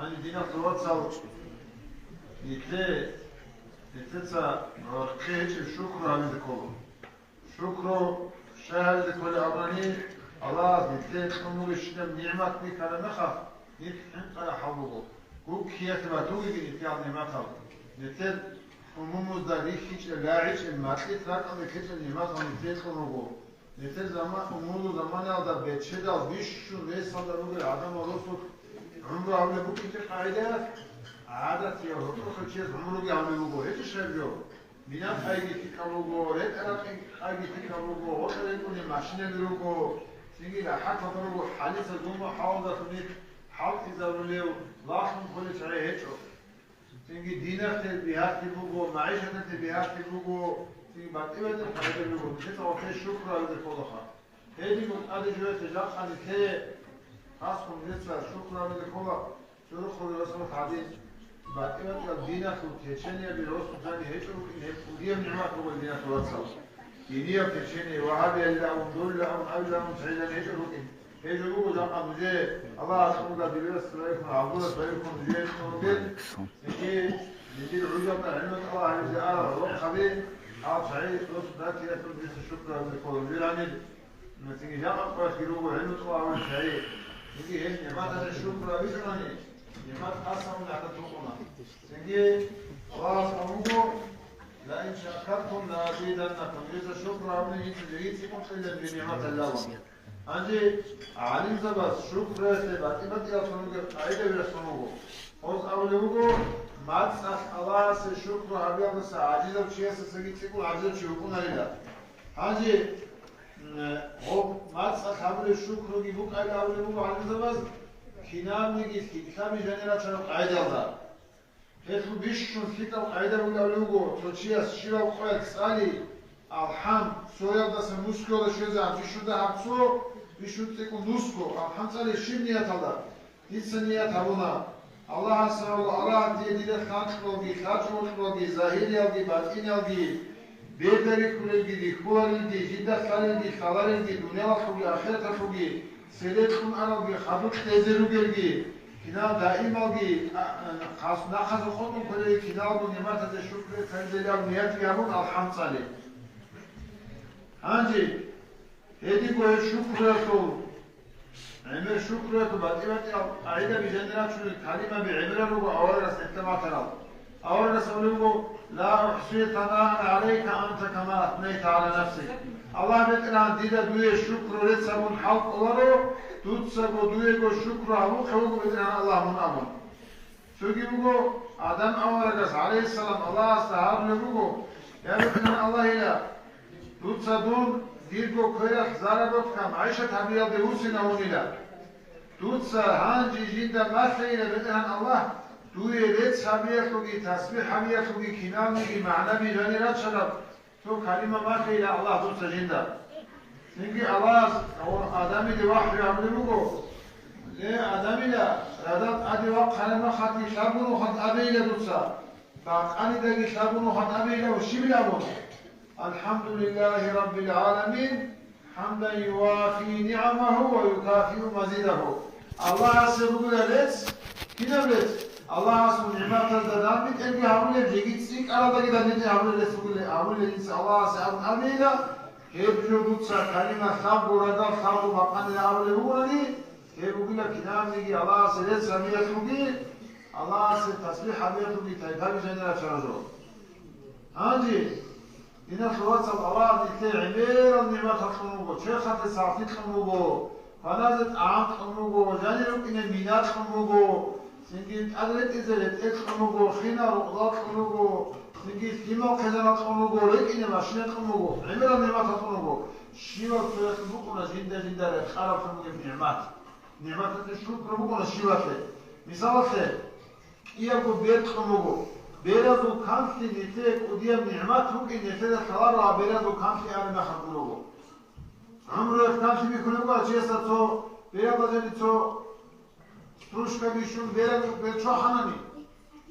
hani dina provatsal Nitleca kreće šukru ali kolo. Šukru šehal kolo abani Allah nitle umurishnem nimet ni karanaha nit kala havugo. Ku kiyat matugi nit yani nimetal. Nitle umumuz da hiç laiç matlit rakam hiç nimet on nitle konugo. Nitle zaman umudu zaman alda betçe da biş şu ve sandarugo adam olursa umru avle bu ki kaide عادة يهرب خشيت عمرك يعملوا جوه هيك شرجوا بنام أيدي تكلوا جوه هيك أنا أيدي تكلوا جوه وصل يكون الماشين اللي جوه تيجي لحق ضربوا حالس الجمعة حاضر خليت حاط إذا وليو لاحم كل شيء هيك تيجي دينك تبيهات تبوجو معيشة تبيهات تبوجو تيجي بعد إيه بدل حاجة تبوجو بس أوكي شكرا على كل خير هذه من هذا جوة تجاه عن كه خاصكم نسبة شكرا على كل شروع خلوا رسمة عديد بعد كده الدينا كوتشينيا بيروس ثاني هيك ودي نعمة هو الدينا توصل دينيا كوتشينيا وهذا اللي دول لهم أولى مسعيدا هيك روكين هيك هو جمع مجيء الله سبحانه وتعالى سبحانه عبود سبحانه مجيء نودل هيك نجي العجب علم الله عز وجل روح خبير عاد سعيد روس ذاتي يكون بس الشكر للكل يعني مثل جمع قاس يروح علم الله عز وجل نجي هيك نعمة الشكر بيسمعني نعمة أصلا لا تتوقعنا سنجي خلاص أموكو لئن شكرتم لأزيدنكم إذا شكر عملي تجريتكم إلا بنعمة الله أنجي علم زبس شكر سبات إبت يصنوك قاعدة بيصنوكو خلاص أولوكو ما تسأل الله سشكر عبيا بس عاجزة وشيء سسجيتكو عاجزة شيوكونا لله أنجي ما تسأل حبل الشكر يبوك أي أولوكو علم زبس كنام نجيس كتابي جنرا شنو قاعدة الله هذو بيشون فيك القاعدة ولا لوجو تشياس شيوا وخير سالي الحم سويا ده سموسكو ده شيزا بيشو ده هبسو بيشو تكون دوسكو الحم سالي شينيا تلا إنسانية تبونا الله سبحانه وتعالى دي خاتلوجي خاتلوجي ظاهريالجي باطنيالجي بيتري كلجي خوالجي جدا خالجي خالارجي دنيا خوجي آخرة خوجي سيدكم أنا بخدوك تزروجي كنا دائما جي خاص نأخذ خطوة كل كنا بنيمات هذا الشكر تنزل يوم نيات يوم الحمد لله. هنجي هذي كل شكر تو عمر شكر تو بعد إيه أيضا بجنرات شو الكلمة بعبرة لو أول رس إنتما ترى أول رس أقوله لا أحصي ثناء عليك أنت كما أثنيت على نفسك. الله بيتنا ديدا دوي شكر لسبون حق الله tutsago duyego şükür avu kavgu edinen Allah'ın amın. Çünkü bu Adam avaragas aleyhisselam Allah'a sahabne bu yani Allah ile tutsadun dirgo koyrak zaragot kam Ayşe tabiyal de usina unila. Tutsa hangi jinda masayla bedenen Allah duye ret sabiyatugi tasbih habiyatugi kinamigi ma'nabi janirat şarab. To kalima masayla Allah tutsa jinda. Çünkü Allah o adamı da vahyi amrugo. Le adamı da radat adi vak kaleme hati şabunu hat abiyle tutsa. Bak ani de şabunu hat abiyle o şibla bunu. Elhamdülillahi Rabbil alemin. Hamden yuvafi ni'amahu ve yukafiu mazidahu. Allah sebugu evet. Kinebret. Allah asıl nimetlerden bir tek hamle gitsin arada giden ne hamle sebugu hamle insa Allah sebugu abiyle هيبجو تسا كلمة ثاب وردا ثاب مقام الأول هوني هيبقول لك كلام نيجي الله سيد سمية توجي الله سيد تسبيح حبيب توجي تايبها بجنة شرجو هانجي هنا خلاص الله نتلاقي عمير النعمة خموجو شيخة السعفيت خموجو فنازت عام خموجو جانب إن المينات خموجو سنجيت أدرت إزلت إت خموجو خينا رقضات خموجو نجيس كيما خزانات خموجو لكن ماشينات خموجو عمر النعمات خموجو شيوا فلك بكرة جندا خرب خموجو نعمات الشكر بكرة شيوا فلك مثال فلك إياكو بيت خموجو بيرادو كانتي نتاك وديا نعمات ممكن نتاك خلارا بيرادو كانتي أنا ما خموجو عمره كانتي بيكونوجو أشياء تو بيرادو جاني تو تروشكا بيشون بيرادو بيتشو حناني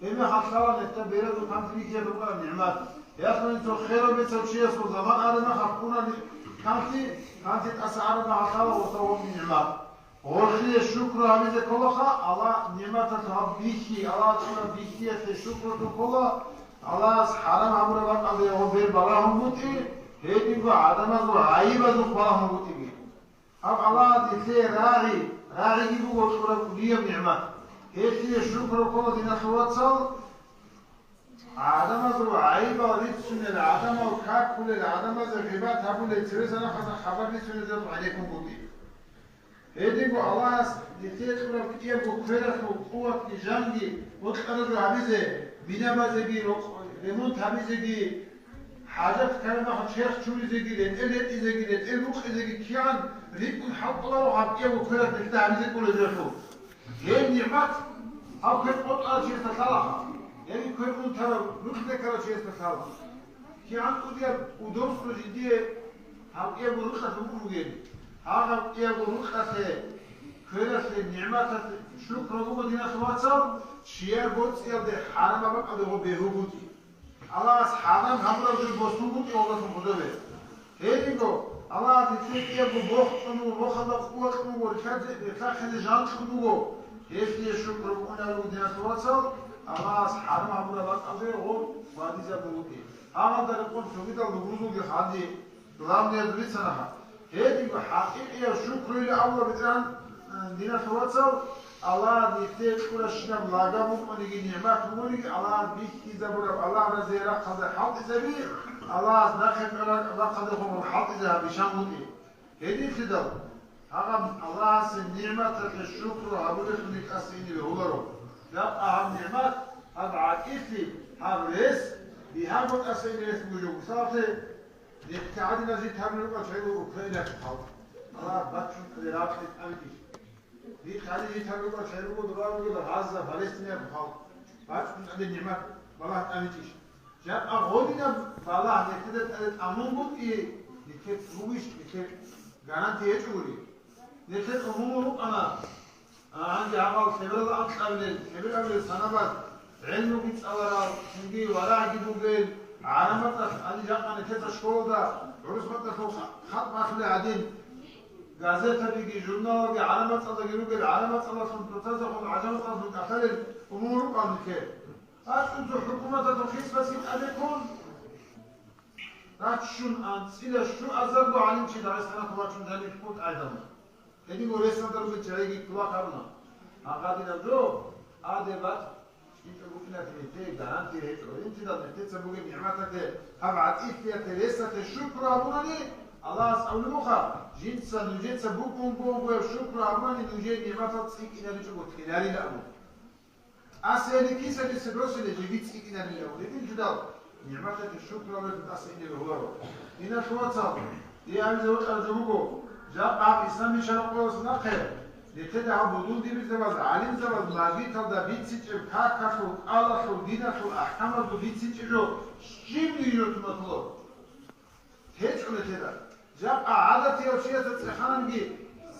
إما حصلنا نتا بيرادو كانتي بيكيا بكرة نعمات يا أخي أنتو خير بيتشو زمان أنا ما خبونا كانتي أسعار ما حصلوا وصوم نعمات غرخي الشكر عبيد كلها الله نعمة تهبيكي الله تهبيكي الشكر كلها الله حرام عمره بقى على غبير براهم بوتي هيدي بقى عدم عيبة براهم بوتي أب الله تسي راعي يبغى كل كلية نعمة هيدي الشكر كلها دينا توصل عدم عيبة ريتسون عدم وكاك كل عدم زغيبات هبول تريزنا خبر ريتسون زاد عليكم بوتي هيدي بقى الله تسي كل كلية بكرة وقوة جنگي وتقدر عبيزة بنا بازگی رمون تمیزگی حاجت کلمه شیخ چوری زگی لید الید زگی لید الروخ زگی کیان ریکون حق الله و حقیه و کلت نکته عمیزه کل زرشو یه نعمت او کل قطعه چیز تطلعها یعنی کل اون ترى روخ ذكر چیز تطلعها کیان اودیه او درست رو جدیه حقیه و روخ تفهمون گیری حقیه و روخ كلت النعمات شكر ربما دينا تواتر شير بوت يلدي حرام بقى ده هو بيهوبوتي الله حرام همرا بير بوسوبوتي والله سبحانه هيديكو الله تسيك يبو بوخنو بوخدا قوتنو وركاد تاخذ جانتنو هيدي شكر ربما دينا تواتر الله حرام همرا بقى ده هو وادي زبوتي هذا ده يقول شو كده الغروزو بخادي لام يدري سنها هيديكو حقيقي شكر لله بدران دينا تواتر الله ديتيت كل شيء بلاغا مؤمني نعمات مؤمني الله بيكي زبر الله رزيرا قد حط زبي الله داخل الله قد هم الحط ذا بشامودي هدي خدل هغم الله سن نعمات الشكر ابو لك اسيني بهولرو لا اهم نعمات ابعاكيتي حرس بهابو اسيني اسمو صافي نبتعدنا زي تمرق شيء وكيلك حط الله باتشو كليرات امتي دي خالي يتحركوا شيرو دولار ولا غزة فلسطين بخال بعد عند النعمة والله أمتيش جاب أغودينا والله نكتد أمون بود إيه نكتد رويش نكتد garanti يجوري نكتد أمون بود أنا عندي عقل خبرة قبل سنة بعد علمه بيتسأل سنجي ولا عجيبه قيل علامات أنا جاب أنا كذا شكول ده عرس متى خط ما خلي عدين gazete bigi, jurnal bigi, alamat sada giruge, alamat sada suntuta khud ajamat sada suntakal umur qanike. Asuntu hukumata tokis basit adekun. Rakshun ansila shu azargu alim chi Dagestana kuvachun dalik kut aydam. Edi go resnatar bi chaygi kula karna. Aqadina jo adebat into gufna te garanti hetro. Inti da nete sabuge ni'mata ke hab'at ifya telesa te shukra abunani الله أولوخا جنسا نجنسا بوكم بوكو شكر أماني نجي نعمة تصيك إنا نجوكو تخلالي لأمو أسألي كيسا لسبروس اللي جيبت تصيك إنا نجوكو لكن جدال نعمة الشكر أماني تتأسي إنا بهولارو إنا شواتا دي أمي زوج أرجموكو جاب عام إسلامي شرق ويوس نقر لتدعى بدون دي بزواز عالم زواز ماجي تلدا بيت سيجب كاكاشو آلاشو ديناشو أحكاماشو بيت سيجبو شيم نيجو تمطلو هيج على تدا جاب عادتي وشيء تتخانن جي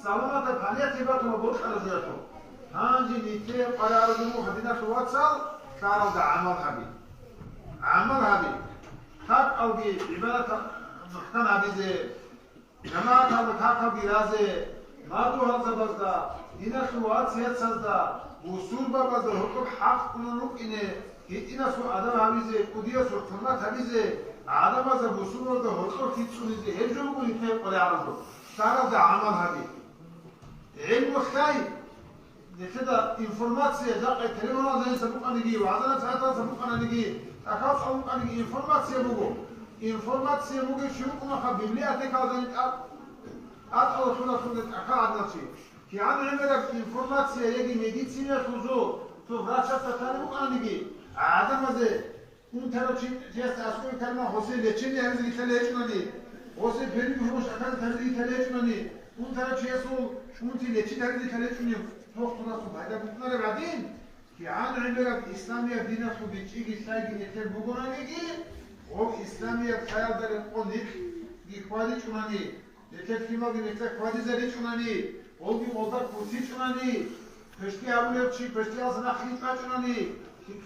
سلامة فانية تبات وبوش على زياته هانجي نيتي قرار دمو حدينا في واتسال كارو دا عمل هبي خاب او جي عبادة محكم هبي زي جماعة هذا كاكا بيرازي مادو هلزا بزدا دينا في واتسال سزدا وصول بابزدا حكم حق كنونوك إنه هيتنا سو آدم هبي زي قدية سو خلمات هبي زي عدم از بسوم ده هرطور تیتسونی ده هرجو بگویی که قلی عرضو سارا ده عمل هدی علم وخی نتدا انفورماتسیه دقیق تلفون از این سبوک آنگی و عدالت ساعت سبوک آنگی اکاس سبوک آنگی انفورماتسیه بگو شروع کنه خب بیملی اتک آدمی ات آلتونا سونت اکا عدالتی که عن عمرک انفورماتسیه یکی مدیسینه تو ورچه ستانی بک آنگی عدم از اون طرف چیز اسکوی کلمه حسین لچنی هنوز ایتالیش کنی حسین پری بهوش اکاد هنوز ایتالیش کنی اون طرف چیز اون تی لچنی هنوز ایتالیش کنی توخ خدا سو باید بکنه بعدین که عن عمرک اسلامی دین خو بیچیگی سایگی نتر بگونانگی او اسلامی خیال داره او نیک گیخوادی چونانی نتر فیلماگی نتر خوادی زدی چونانی او بی موضع کرسی چونانی پشتی همونیو چی پشتی آسنا خیلی چونانی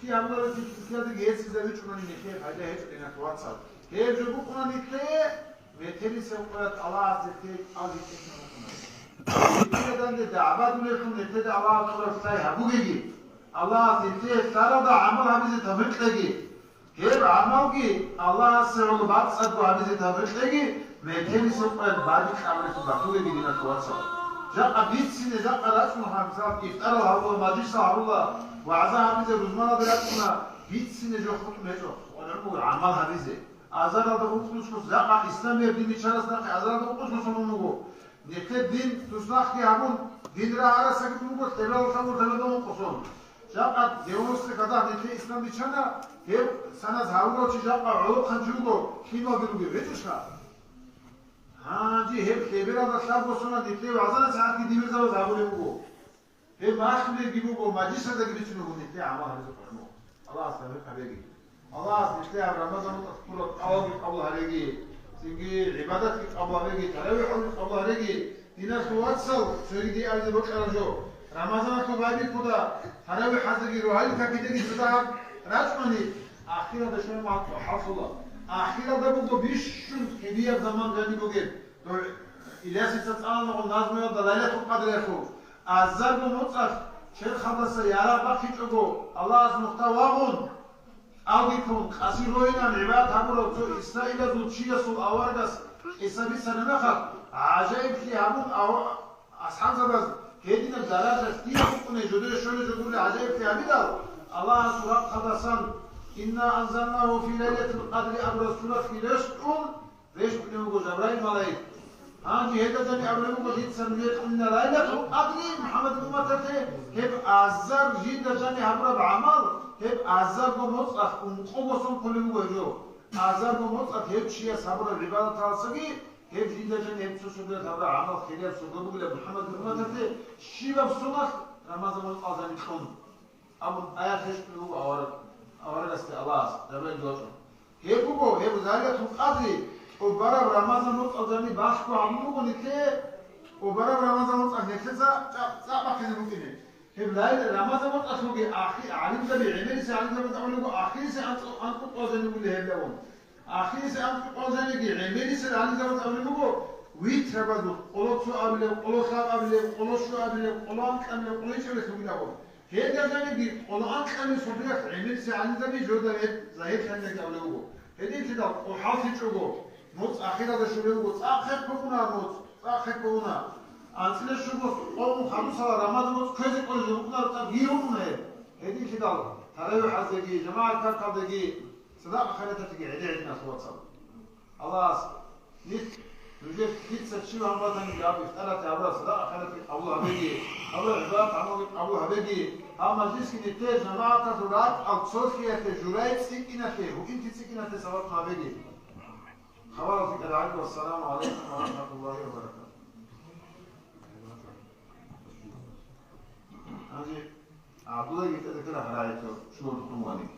ki amlara Türkiye'de gelsiz evi çunani neke hayda hiç denek WhatsApp. Her jobu kuna neke ve telise ukrat Allah Hazreti azizlik إذا دعوات لكم نتدى الله صورة سايها بوجي الله تنتهي سارة عمل هذه تفرقتي هيب عملكي الله سرعة بعد صدق هذه تفرقتي مكاني سبب بعد كامل تبعتوه بدينا توصل جاء بيتسين جاء رأس محمد إفتار الله ماجيس الله وعزا هذه رزمنا دراسنا بيتسين جو خط مجو ونقول عمل هذه أزار هذا خصوص جاء إسلام يبدي شرسنا أزار هذا خصوص منو نكتب دين تصنع كيابون دين رأى سكت منو تبلا وشامو تبلا قصون جاء ديونس كذا نكتب إسلام بيشنا هيب سنة زهورو تجاء عروق خنجرو كيما بيروي بيتشكا हाँ जी हे केबेरा दस्ताब को सुना निकले वाज़ना साथ की दिवे जाओ जाबुले को हे माश में गिबो को माजिशा तक बीच में को निकले आमा हमें पढ़नो अल्लाह साहब करेगी अल्लाह निकले अब रमजान पूरा अवल कबूल करेगी सिंगी इबादत की कबूल करेगी तरावीह की कबूल करेगी दिना सुवासल सरीदी आज बकरा जो रमजान को बाद खुदा तरावीह हाजिरी रोहाई का कितनी सदा राजमानी आखिर दशम माह हाफिज़ آخر دبو تو بیشتر کدیه زمان جدی بگیر تو ایلیاسی تسان نقول نازمی و دلایل تو قدر خو ازر بو مطلق چه خبر سیاره باقی چگو الله از محتواون آگی کن خاصی روینا عبادت همرو تو اسرائیل زود چیه سو آوردس حسابی سرنخت عجایب کی همون اصحاب زبز هدینا درجه تیه بکنه جدوی شونه جدوی عجایب کی همی دار الله سورة خبرسان إنا أنزلناه في ليلة القدر أبرز سورة في رشتون رشتون يقول جبرائيل ملايك هانجي هذا جاني أبرز مجيد سنويت إن ليلة القدر محمد المتته هب أعزر جيد جاني أبرز عمل هب أعزر بمصف ونقوصهم كل مجيو أعزر بمصف هب شيء صبر العبادة تالسقي هب جيد جاني هب سوسودة أبرز عمل خير سوسودة بقول محمد المتته شيء بسنة رمضان الأذان يكون أبو آيات رشتون أورد أورد استعلاس دبل جوتو هيبوكو هيبو زارية تقضي وبرا رمضان مطلعني باشكو عمو نكلي وبرا رمضان مطلع نكلي سا بحثي ممكنه هيب لايل رمضان مطلعوكي آخي علم دبي عمري سي علم دبي تعملوكو آخي سي أنت قوزاني بولي هيبلاون آخي سي أنت قوزاني كي عمري سي علم دبي تعملوكو ويت ربادو قلوتو أبلي قلوشا أبلي قلوشو أبلي قلوانك أبلي قلوشو أبلي هذا جانبي قلعان كانوا صبيح عمل سعان زبي جودة زاهد خلنا كأولوه هذي كده وحافظ شو موت أخيرا ده شو لوه آخر كونا موت آخر كونا أنسل شو قوم خمسة رمضان موت كذا كل يوم كنا تغييرهم هذي كده ترى حزقي جماعة كذا صدق خيرة تجي عدي صوت صل الله نيت نجيب كيت سشيو رمضان جاب افترت عبر صدق خيرة أبو هبيجي أبو عباد أبو هبيجي أما جيس كنتي جماعة تزورات أو تصوصية جرائد سكينة وإنت سكينة سوات هبيجي خبر فيك العلم والسلام عليكم ورحمة الله وبركاته أجي عبد الله يتذكر كده حرايته شو القماني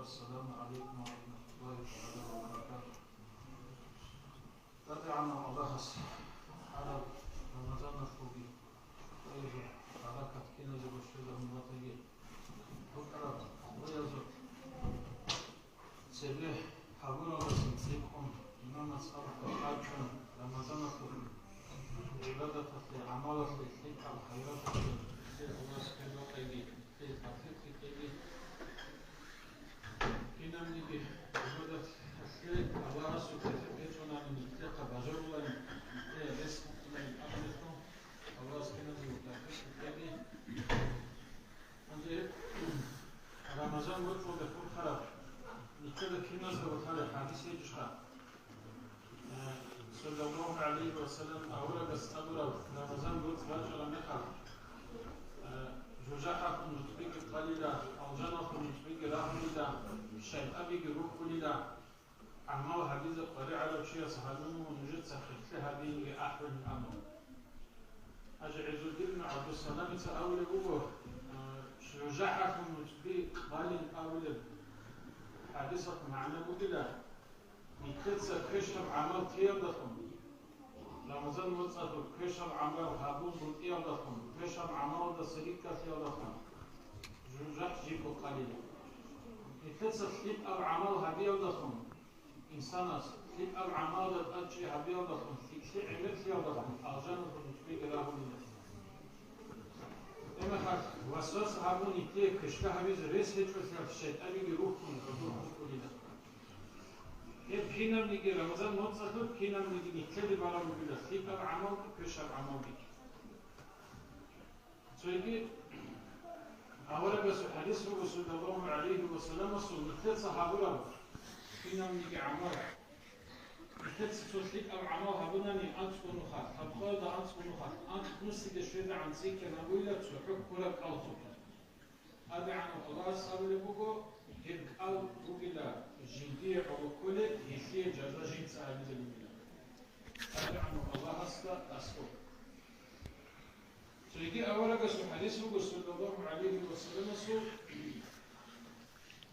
السلام عليكم ورحمة الله وبركاته. تابعنا مباحث على رمضان الخوبي. ويجي حركة كنا جبشة المواطنية. بكرة ويجي سبيح حبونا بس نسيبكم إننا نسألك حاجة رمضان الخوبي. عبادة في عمالة في الحياة الحياة في الله سبحانه وتعالى في الحقيقة نمدی عبادت اصلی الله سبحانه بيتونا من التقى بجرلا رزق من أمركم الله سبحانه وتعالى عندي رمضان وقفوا بكل خراب نتكلم كنا زوجنا حديث يجشع صلى الله عليه وسلم أورد استمر رمضان وقف رجل نخل جوجاحكم نتبيك قليلا أو جنكم نتبيك رحمدا شيء أبيك روح قليلا عمو حديث قريع على شيء صحابين ونجد سخيت لها بين أحوال الأمر أجعز الدين عبد السلام تأول أبوه جوجاحكم نتبيك قليل أول حديثة معنى قليلا نتبيك كشف عمل تيادكم رمضان متصل كشف عمل هابون بطيادكم كشف عمل ده سريكة تيادكم زوجات جيبو قليل يتلسل تليب أو عمل هبيضكم إنسان تليب أو عمل أجي هبيضكم تليب عمل هبيضكم أرجان الرجل راهو إما خاص وسوس هابون يتليب كشته هبيز ريس هيك بس الشيء أبي يروحون يروحون كلنا هي بحينا بنيجي رمضان متصل بحينا بنيجي نتلي برا بقول تليب أو عمل كشر عمل بيك سويجي أولا بس حديث رسول الله عليه وسلم وصل مثل صحابة له فينا نيجي عمارة مثل سوسيك أو عمارة هبناني أنت كونوا خاط هبخال ده أنت كونوا خاط أنت نسيك الشيء عن سيك أنا أقول لك سحب كلك أو تبقى هذا عن الله صار لبوكو هيك أو بوكلا جدير أو كل يخلي جزاء جنس هذا الميلاد هذا عن الله أسكت يجي أولا بس حديث رسول الله عليه وسلم سو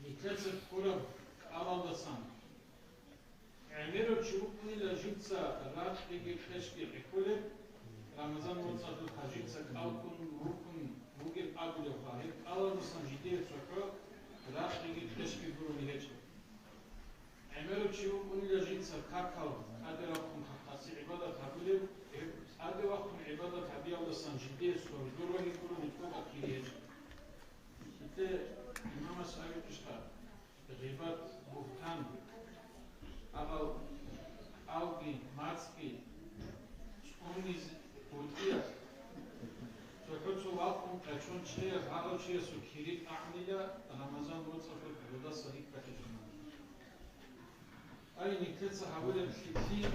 يتلزم كلام أراد سان عمره تشوف إلى جنسا رات يجي تشكي كله رمضان وصل الحجيجة أو كن ركن ممكن أقول فاهم أراد سان جدير سكر رات يجي تشكي كله لهج عمره تشوف إلى جنسا كاكاو هذا رقم خاص عبادة هقوله هذا وقت عبادة هذه الله سنجدي سور دروه يقولون يتوقع كيريج. إنت إمام السعيد تشتغل غيبات بوفتان أوكي ماتسكي شكونيز بوتيا تحط وقتهم كشون شيء هذا شيء سكيريت أعمليا رمضان وصفر كذا صديق كتجمع. أي نكتة صحابة كثير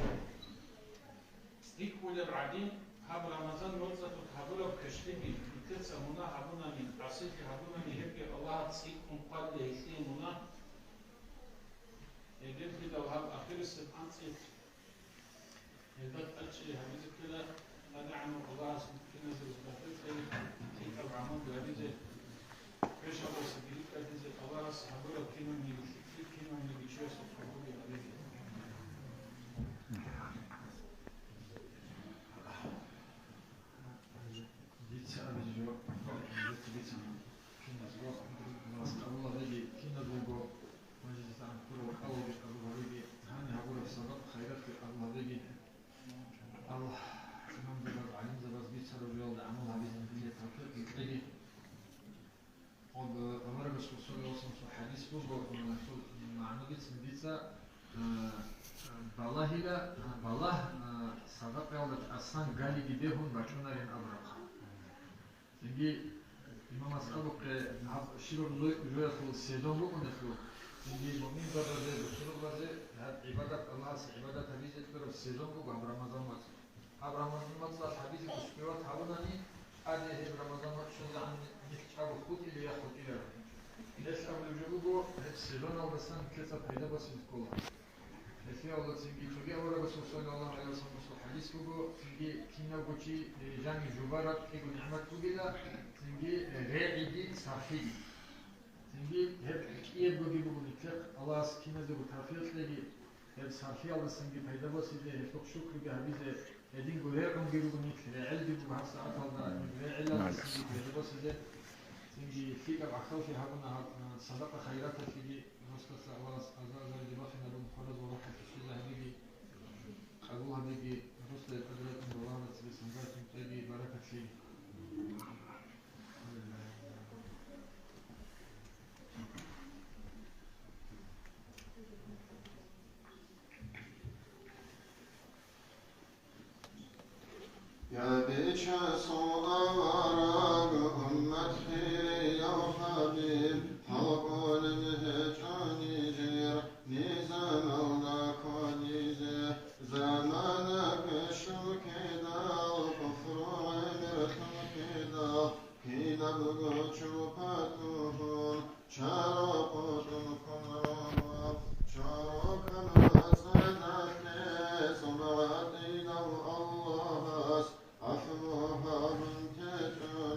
ولا بعدين هاب رمضان وصلت وتحضروا بكشتبي تلسى منا هبونا من عصير هبونا من هيك الله تصيكم قد يسلم منا يدل في لو هاب آخر السبعين يدل أشي هبيز كلا هذا عنه الله سبحانه وتعالى في العمود هبيز كش الله سبحانه هبيز الله سبحانه كنا من يشوف كنا من يشوف سبحانه هبيز بالله صدق يولد أصلا قالي جديهم بچونارين أبرق. تيجي إمام أسألك شيرو لويخل سيدون لوكنخلو. تيجي مؤمن برزة بشرو برزة هاد عبادة الله عبادة حبيز تكرر سيدون لوك أب رمضان مات. أب رمضان مات لا حبيز كشكيوات حاولني أنا هي رمضان مات شو عن نتشابه خوتي اللي ياخد إلى. ليش أول جوجو هاد سيدون أو بس أنا كذا بعيدا بس نتكلم. في الله تيجي تيجي أول رسول صلى الله عليه وسلم حديث كوجو تيجي كنا بوشي جاني جبارات كيقول نعمت كوجيلا تيجي رعيدي صافي تيجي هب كير بوجي بقول نتلق الله سكينة زو تافيت لقي هب صافي الله سنجي بيدا بس إذا هفوق شكر جهبيزة هدين قرير عم جيبوا نتلق رعيل جيبوا بحث عطلنا رعيل الله سنجي بيدا بس إذا تيجي فيك بعخو في هذا صدقة خيرات تيجي نصلت الله أزال جبافنا بمخرج وروح هذه أبوها بيجي رسل الأدرات من الله نسبي سنبات تجي بركة فيه يا بيشا صوارق أمة خير يا حبيب حقول مهجاني جير نزام الله كونيزه زمانك شوكيدا وكفر عمرتم كيدا كيدا بغوشوباتوهون شارقوتم كمروما شارقا وزنك سمعتينا الله عفوها من تجو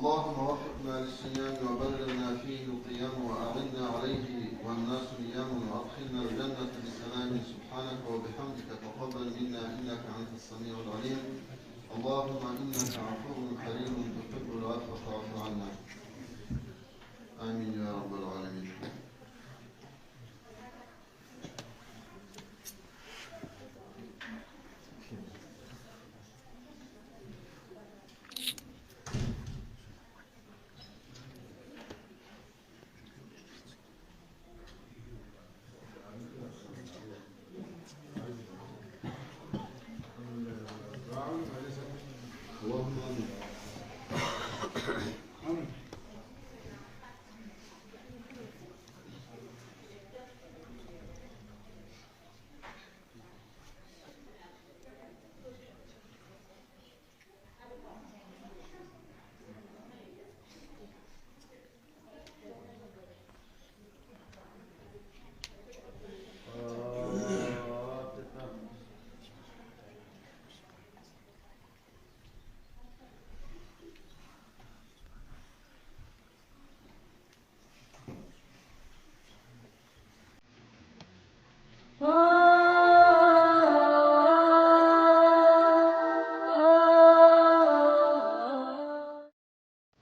اللهم وفقنا للصيام وبلغنا فيه القيام وأعنا عليه والناس نيام وأدخلنا الجنة بسلام سبحانك وبحمدك تقبل منا إنك أنت السميع العليم اللهم إنك عفو كريم تحب العفو فاعف عنا آمين يا رب العالمين.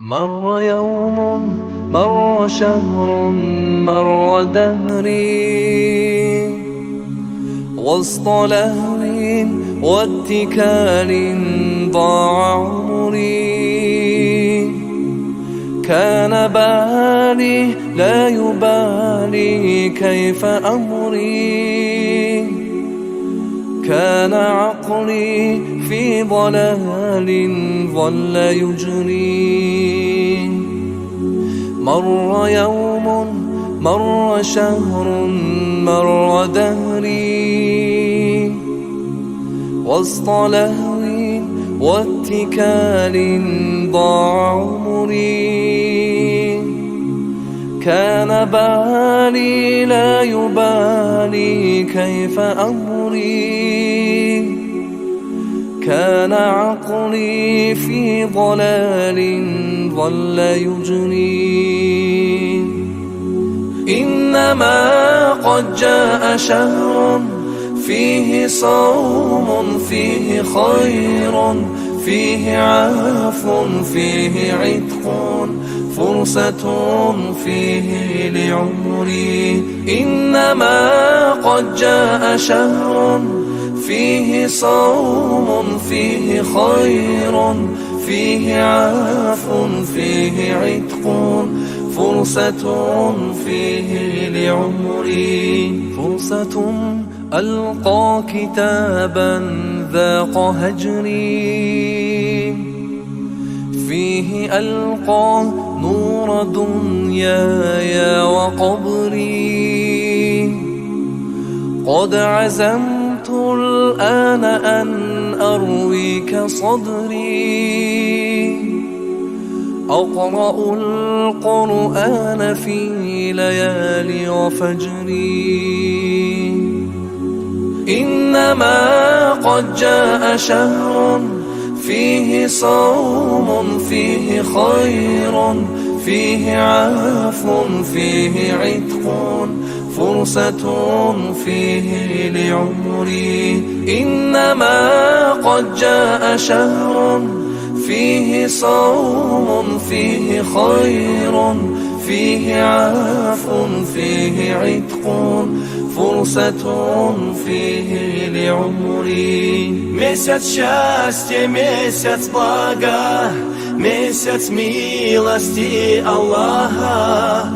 مر يوم مر شهر مر دهري وسط لهو واتكال ضاع عمري كان بالي لا يبالي كيف أمري كان عقلي في ضلال ظل يجري مر يوم مر شهر مر دهري وسط لهو واتكال ضاع عمري كان بالي لا يبالي كيف أمري كان عقلي في ضلال ظل يجري إنما قد جاء شهر فيه صوم فيه خير فيه عفو فيه عتق فرصة فيه لعمري إنما قد جاء شهر فيه صوم فيه خير فيه عفو فيه عتق فرصة فيه لعمري فرصة ألقى كتابا ذاق هجري فيه ألقى نور دنياي وقبري قد عزمت الآن أن أرويك صدري أقرأ القرآن في ليالي وفجري إنما قد جاء شهر فيه صوم فيه خير فيه عفو فيه عتق فرصة فيه لعمري إنما قد جاء شهر فيه صوم فيه خير فيه عفو فيه عتق فرصة فيه لعمري Месяц счастья, месяц блага, месяц милости Аллаха,